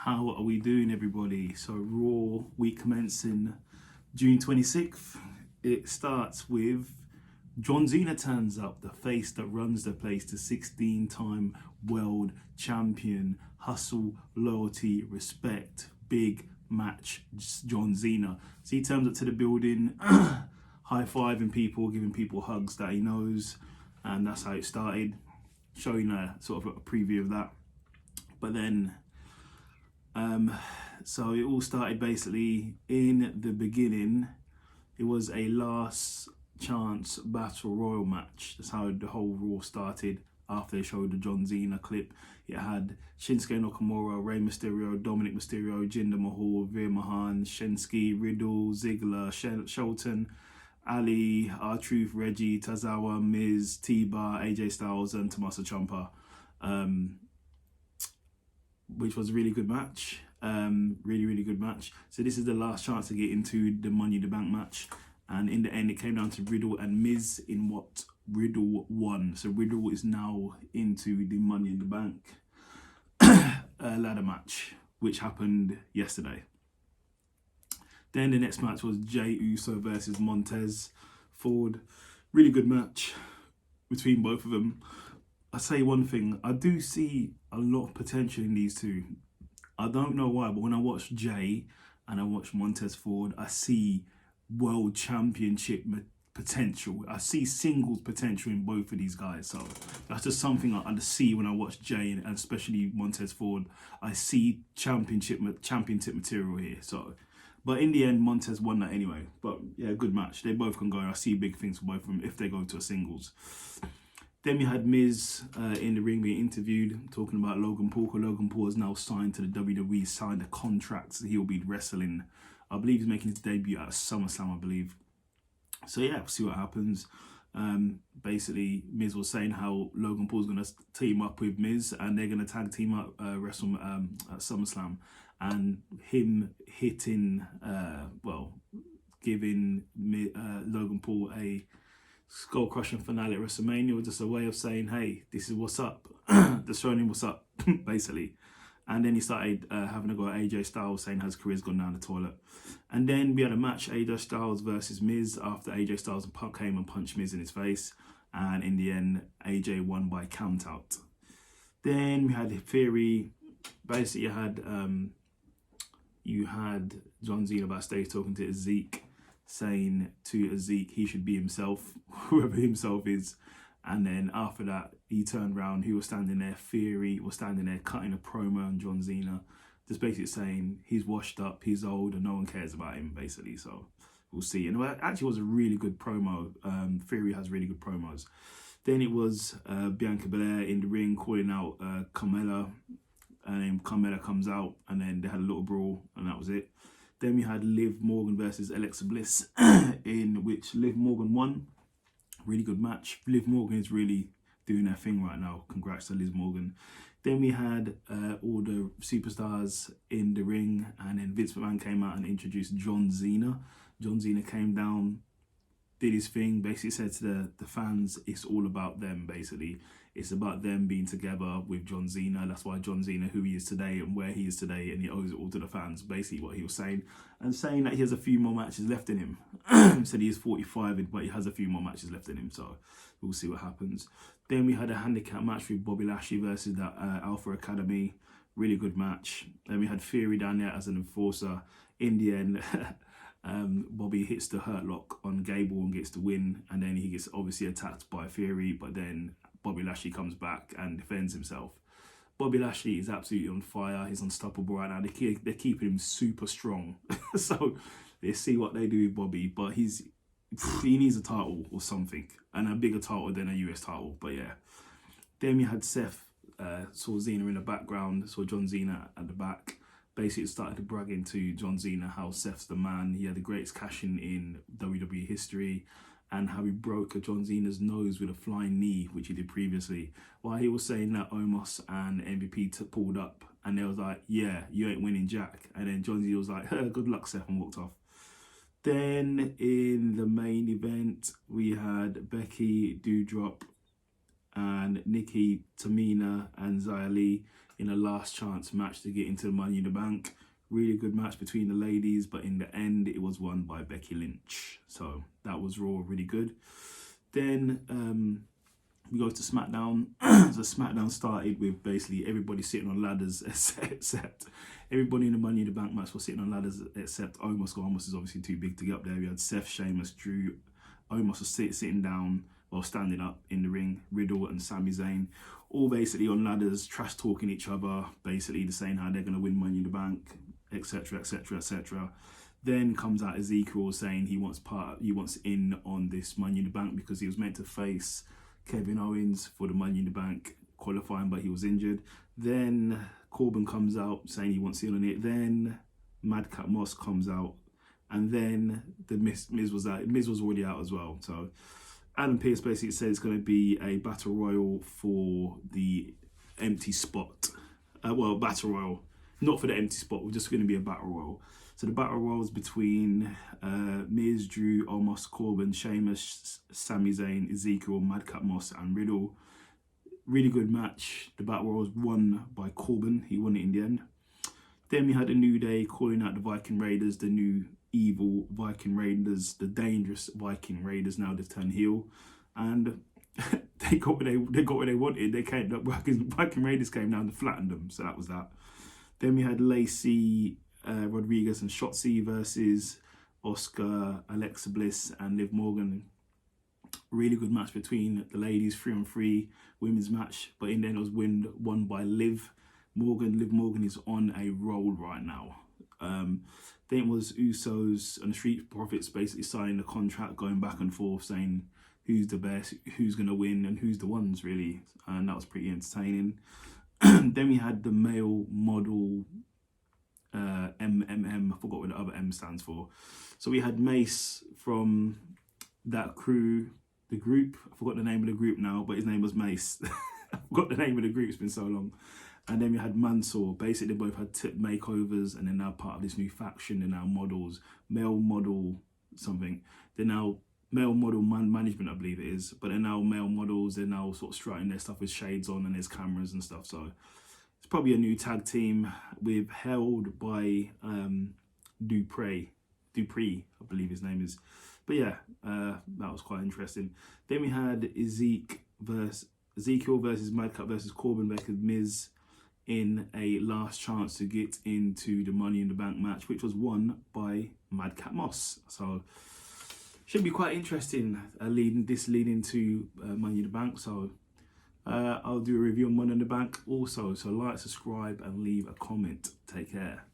How are we doing, everybody? So Raw week commencing June 26th. It starts with John Cena turns up, the face that runs the place, the 16-time world champion. Hustle, loyalty, respect, big match, John Cena. So he turns up to the building, high-fiving people, giving people hugs that he knows, and that's how it started, showing a sort of a preview of that. But then so it all started basically in the beginning. It was a last chance battle royal match. That's how the whole Raw started. After they showed the John Cena clip, it had Shinsuke Nakamura, Rey Mysterio, Dominic Mysterio, Jinder Mahal, Veer Mahan, Shinsuke, Riddle, Ziggler, Shelton, Ali, R-Truth, Reggie, Tozawa, Miz, T-Bar, AJ Styles, and Tommaso Ciampa. Which was a really good match. Really good match. So this is the last chance to get into the Money in the Bank match. And in the end, it came down to Riddle and Miz in what Riddle won. So Riddle is now into the Money in the Bank ladder match, which happened yesterday. Then the next match was Jey Uso versus Montez Ford. Really good match between both of them. I say one thing, I do see a lot of potential in these two. I don't know why, but when I watch Jey and I watch Montez Ford, I see world championship potential. I see singles potential in both of these guys. So that's just something I see when I watch Jey and especially Montez Ford. I see championship material here. So, but in the end, Montez won that anyway. But yeah, good match. They both can go. I see big things for both of them if they go to a singles. Then we had Miz in the ring being interviewed, talking about Logan Paul. Logan Paul is now signed to the WWE, signed a contract, so he'll be wrestling. I believe he's making his debut at SummerSlam, I believe. So yeah, we'll see what happens. Basically, Miz was saying how Logan Paul's going to team up with Miz, and they're going to tag team up wrestle at SummerSlam. And him hitting, giving Logan Paul a skull-crushing finale at WrestleMania was just a way of saying, hey, this is what's up. Just showing him what's up, basically. And then he started having a go at AJ Styles, saying his career's gone down the toilet. And then we had a match, AJ Styles versus Miz, after AJ Styles came and punched Miz in his face. And in the end, AJ won by count-out. Then we had Theory. Basically, you had John Cena backstage talking to Zeke, saying to Zeke he should be himself, whoever himself is. And then after that, he turned around, he was standing there, Theory was standing there cutting a promo on John Cena, just basically saying he's washed up, he's old, and no one cares about him, basically. So we'll see. And it actually was a really good promo. Theory has really good promos. Then it was Bianca Belair in the ring calling out Carmella, and then Carmella comes out, and then they had a little brawl, and that was it. Then we had Liv Morgan versus Alexa Bliss, in which Liv Morgan won. Really good match. Liv Morgan is really doing her thing right now. Congrats to Liv Morgan. Then we had all the superstars in the ring, and then Vince McMahon came out and introduced John Cena. John Cena came down, did his thing, basically said to the fans, it's all about them, basically. It's about them being together with John Cena. That's why John Cena, who he is today and where he is today, and he owes it all to the fans, basically what he was saying. And saying that he has a few more matches left in him. He said he is 45, but he has a few more matches left in him, so we'll see what happens. Then we had a handicap match with Bobby Lashley versus that Alpha Academy. Really good match. Then we had Theory down there as an enforcer. In the end, Bobby hits the Hurt Lock on Gable and gets the win, and then he gets obviously attacked by Theory, but then Bobby Lashley comes back and defends himself. Bobby Lashley is absolutely on fire. He's unstoppable right now. They're keeping him super strong. So let's see what they do with Bobby. But he needs a title or something, and a bigger title than a US title. But yeah. Then we had Seth, saw Cena in the background, saw John Cena at the back. Basically started to brag into John Cena how Seth's the man. He had the greatest cash-in in WWE history, and how he broke John Cena's nose with a flying knee, which he did previously. While he was saying that, Omos and MVP pulled up, and they was like, yeah, you ain't winning Jack. And then John Cena was like, good luck, Seth, and walked off. Then in the main event, we had Becky, Doudrop, and Nikki, Tamina, and Xia Li in a last chance match to get into the Money in the Bank. Really good match between the ladies, but in the end it was won by Becky Lynch. So that was Raw, really good. Then we go to SmackDown. So SmackDown started with basically everybody sitting on ladders except everybody in the Money in the Bank match was sitting on ladders except Omos. Omos is obviously too big to get up there. We had Seth, Sheamus, Drew. Omos was sitting down or standing up in the ring. Riddle and Sami Zayn, all basically on ladders, trash talking each other, basically saying how they're going to win Money in the Bank, etc, etc, etc. Then comes out Ezekiel saying he wants in on this Money in the Bank because he was meant to face Kevin Owens for the Money in the Bank qualifying, but he was injured. Then Corbin comes out saying he wants in on it. Then Madcap Moss comes out, and then the Miz was out. Miz was already out as well. So Adam Pearce basically said it's going to be a battle royal for the empty spot. Battle royal, not for the empty spot. We're just going to be a battle royal. So the battle royals between Miz, Drew, Omos, Corbin, Sheamus, Sami Zayn, Ezekiel, Madcap Moss, and Riddle. Really good match. The battle royal was won by Corbin. He won it in the end. Then we had a New Day calling out the Viking Raiders, the new evil Viking Raiders, the dangerous Viking Raiders. Now they've turned heel, and they got what they wanted. The Viking Raiders came down to flatten them. So that was that. Then we had Lacey Rodriguez and Shotzi versus Oscar, Alexa Bliss, and Liv Morgan. Really good match between the ladies, 3-on-3 women's match, but in the end it was won by Liv Morgan. Liv Morgan is on a roll right now. Then it was Usos and the Street Profits basically signing a contract, going back and forth, saying who's the best, who's going to win, and who's the ones, really. And that was pretty entertaining. Then we had the male model MMM, I forgot what the other M stands for. So we had Mace from that crew, the group. I forgot the name of the group now, but his name was Mace. I forgot the name of the group, it's been so long. And then we had Mansoor. Basically, they both had tip makeovers, and they're now part of this new faction. They're now models, male model something. They're now male model management, I believe it is. But they're now male models. They're now sort of strutting their stuff with shades on, and there's cameras and stuff. So it's probably a new tag team held by Dupree, I believe his name is. But yeah, that was quite interesting. Then we had Ezekiel versus Madcap versus Corbin versus Miz in a last chance to get into the Money in the Bank match, which was won by Madcap Moss. So should be quite interesting leading to Money in the Bank. So I'll do a review on Money in the Bank also. So like, subscribe, and leave a comment. Take care.